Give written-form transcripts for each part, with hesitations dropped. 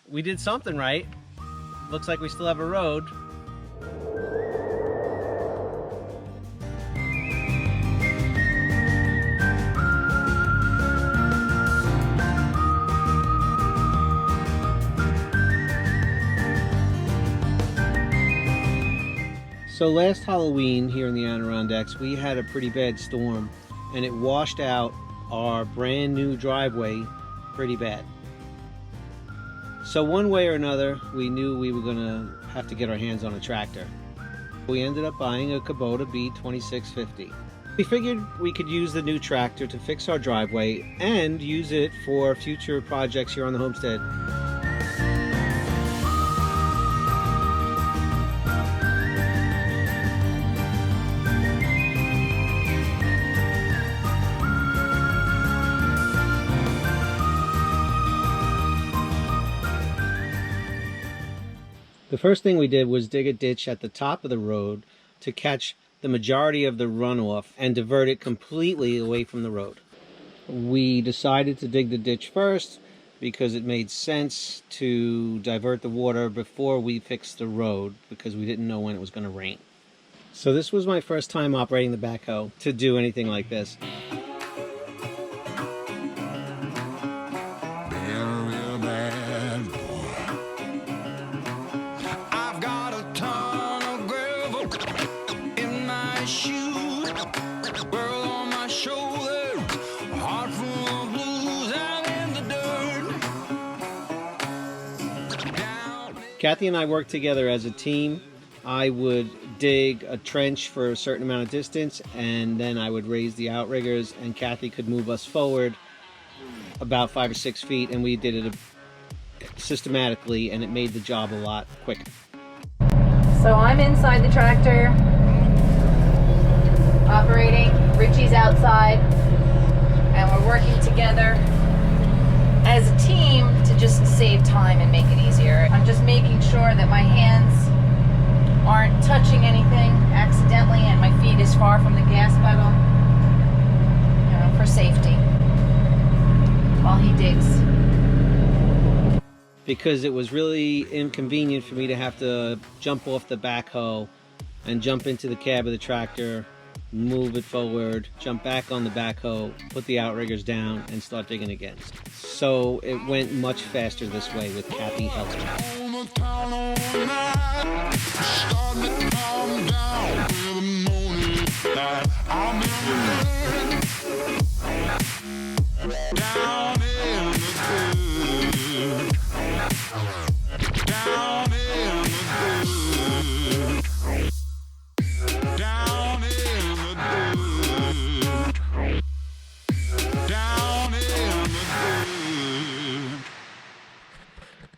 we did something right. Looks like we still have a road. So last Halloween here in the Adirondacks, we had a pretty bad storm and it washed out our brand new driveway pretty bad. So one way or another, we knew we were gonna have to get our hands on a tractor. We ended up buying a Kubota B2650. We figured we could use the new tractor to fix our driveway and use it for future projects here on the homestead. The first thing we did was dig a ditch at the top of the road to catch the majority of the runoff and divert it completely away from the road. We decided to dig the ditch first because it made sense to divert the water before we fixed the road because we didn't know when it was going to rain. So this was my first time operating the backhoe to do anything like this. Kathie and I worked together as a team. I would dig a trench for a certain amount of distance and then I would raise the outriggers and Kathie could move us forward about 5 or 6 feet, and we did it systematically and it made the job a lot quicker. So I'm inside the tractor operating, Richie's outside, and we're working together as a team to just save time and make it easier. I'm just making sure that my hands aren't touching anything accidentally and my feet is far from the gas pedal, you know, for safety while he digs. Because it was really inconvenient for me to have to jump off the backhoe and jump into the cab of the tractor, move it forward, jump back on the backhoe, put the outriggers down, and start digging again. So it went much faster this way with Kathie helping.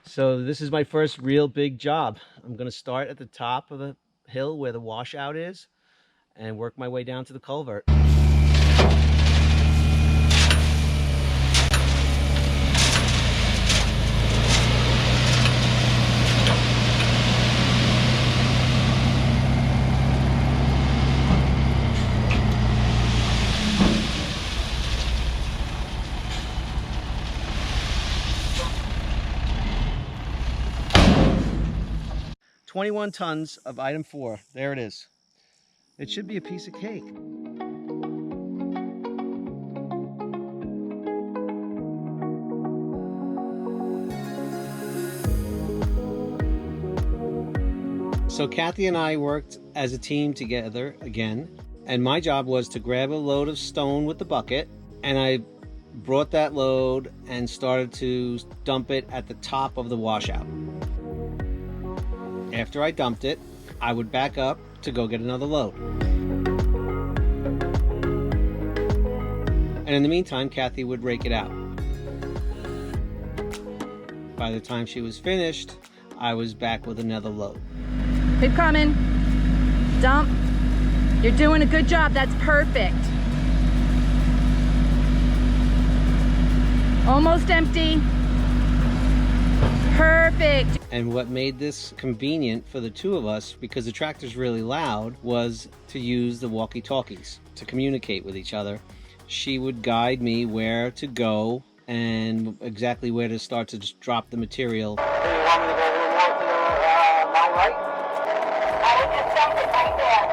So this is my first real big job. I'm going to start at the top of the hill where the washout is and work my way down to the culvert. 21 tons of item 4. There it is. It should be a piece of cake. So Kathie and I worked as a team together again, and my job was to grab a load of stone with the bucket, and I brought that load and started to dump it at the top of the washout. After I dumped it, I would back up to go get another load. And in the meantime, Kathie would rake it out. By the time she was finished, I was back with another load. Keep coming. Dump. You're doing a good job. That's perfect. Almost empty. Perfect. And what made this convenient for the two of us, because the tractor's really loud, was to use the walkie-talkies to communicate with each other. She would guide me where to go and exactly where to start to just drop the material. So you want me to go a little more to my right? I would just dump it right there.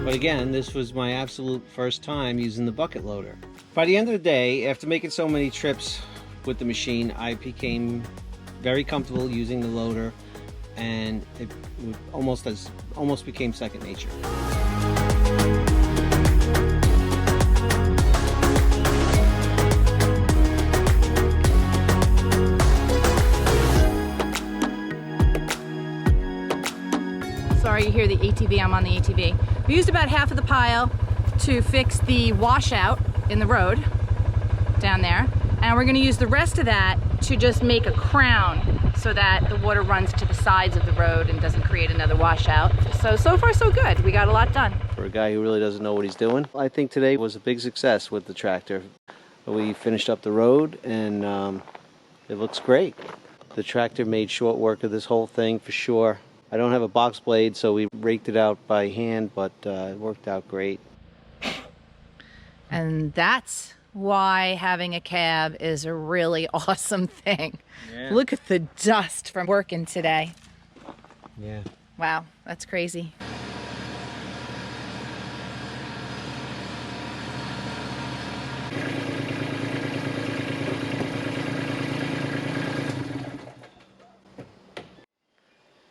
But again, this was my absolute first time using the bucket loader. By the end of the day, after making so many trips with the machine, I became very comfortable using the loader, and it almost became second nature. Sorry you hear the ATV, I'm on the ATV. We used about half of the pile to fix the washout in the road down there. And we're gonna use the rest of that to just make a crown so that the water runs to the sides of the road and doesn't create another washout. So far so good. We got a lot done. For a guy who really doesn't know what he's doing, I think today was a big success with the tractor. We finished up the road and it looks great. The tractor made short work of this whole thing for sure. I don't have a box blade, so we raked it out by hand, but it worked out great. And that's why having a cab is a really awesome thing. Yeah. Look at the dust from working today. Yeah. Wow, that's crazy.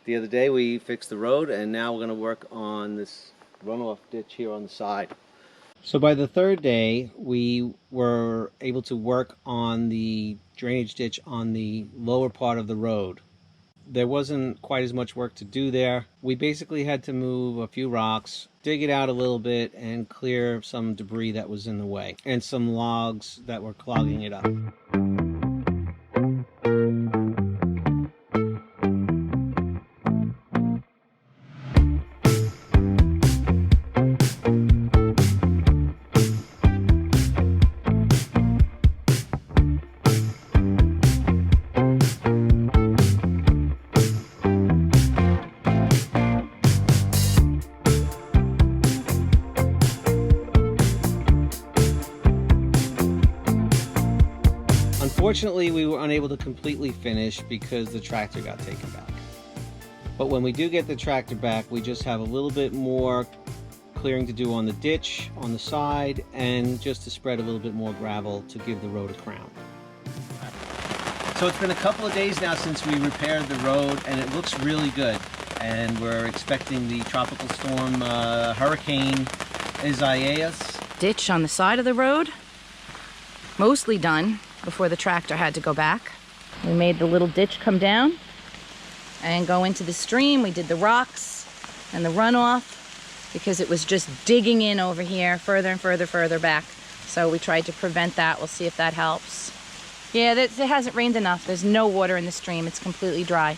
The other day we fixed the road, and now we're going to work on this runoff ditch here on the side. So by the third day, we were able to work on the drainage ditch on the lower part of the road. There wasn't quite as much work to do there. We basically had to move a few rocks, dig it out a little bit, and clear some debris that was in the way, and some logs that were clogging it up. Unfortunately, we were unable to completely finish because the tractor got taken back. But when we do get the tractor back, we just have a little bit more clearing to do on the ditch, on the side, and just to spread a little bit more gravel to give the road a crown. So it's been a couple of days now since we repaired the road, and it looks really good. And we're expecting the tropical storm, Hurricane Isaias. Ditch on the side of the road, mostly done before the tractor had to go back. We made the little ditch come down and go into the stream. We did the rocks and the runoff because it was just digging in over here further and further back. So we tried to prevent that. We'll see if that helps. Yeah, it hasn't rained enough. There's no water in the stream. It's completely dry.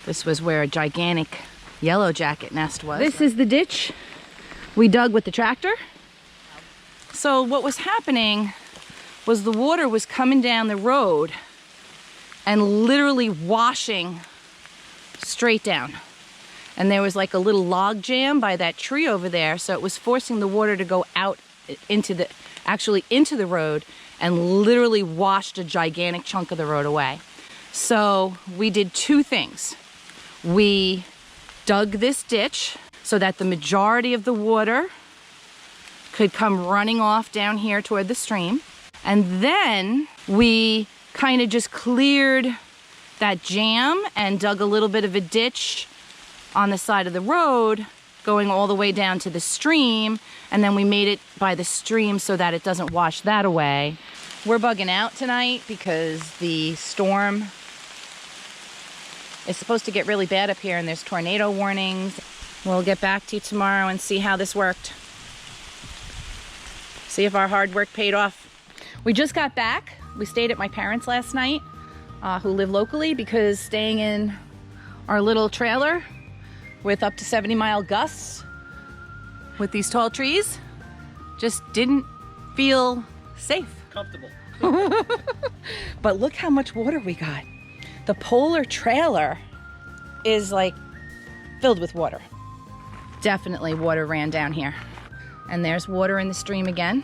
This was where a gigantic yellow jacket nest was. This is the ditch we dug with the tractor. So what was happening was the water was coming down the road and literally washing straight down. And there was like a little log jam by that tree over there, so it was forcing the water to go out into the road and literally washed a gigantic chunk of the road away. So we did two things. We dug this ditch so that the majority of the water could come running off down here toward the stream. And then we kind of just cleared that jam and dug a little bit of a ditch on the side of the road going all the way down to the stream. And then we made it by the stream so that it doesn't wash that away. We're bugging out tonight because the storm is supposed to get really bad up here and there's tornado warnings. We'll get back to you tomorrow and see how this worked. See if our hard work paid off. We just got back. We stayed at my parents last night, who live locally, because staying in our little trailer with up to 70-mile gusts with these tall trees just didn't feel safe. Comfortable. But look how much water we got. The Polar trailer is like filled with water. Definitely water ran down here. And there's water in the stream again.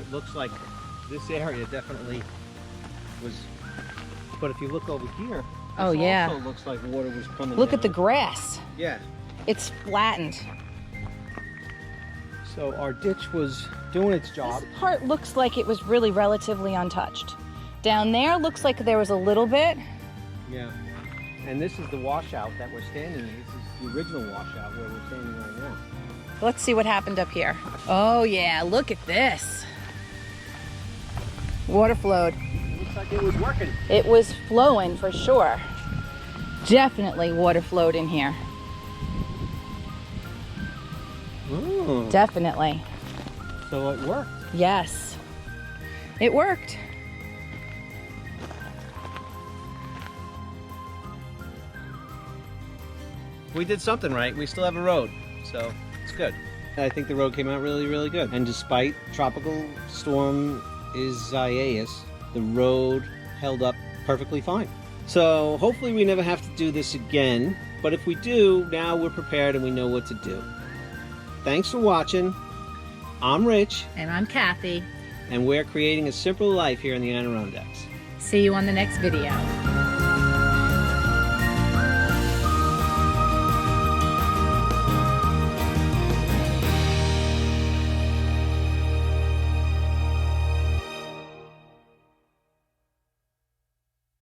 It looks like this area definitely was, but if you look over here, Oh this yeah. also looks like water was coming Look down. at the grass. Yeah. It's flattened. So our ditch was doing its job. This part looks like it was really relatively untouched. Down there looks like there was a little bit. Yeah. And this is the washout that we're standing in. This is the original washout where we're standing right now. Let's see what happened up here. Oh yeah, look at this. Water flowed. It looks like it was working. It was flowing for sure. Definitely water flowed in here. Oh. Definitely. So it worked. Yes. It worked. We did something right. We still have a road, so it's good. I think the road came out really, really good. And despite tropical storm Isaias, the road held up perfectly fine. So hopefully we never have to do this again. But if we do, now we're prepared and we know what to do. Thanks for watching. I'm Rich. And I'm Kathie. And we're creating a simple life here in the Adirondacks. See you on the next video.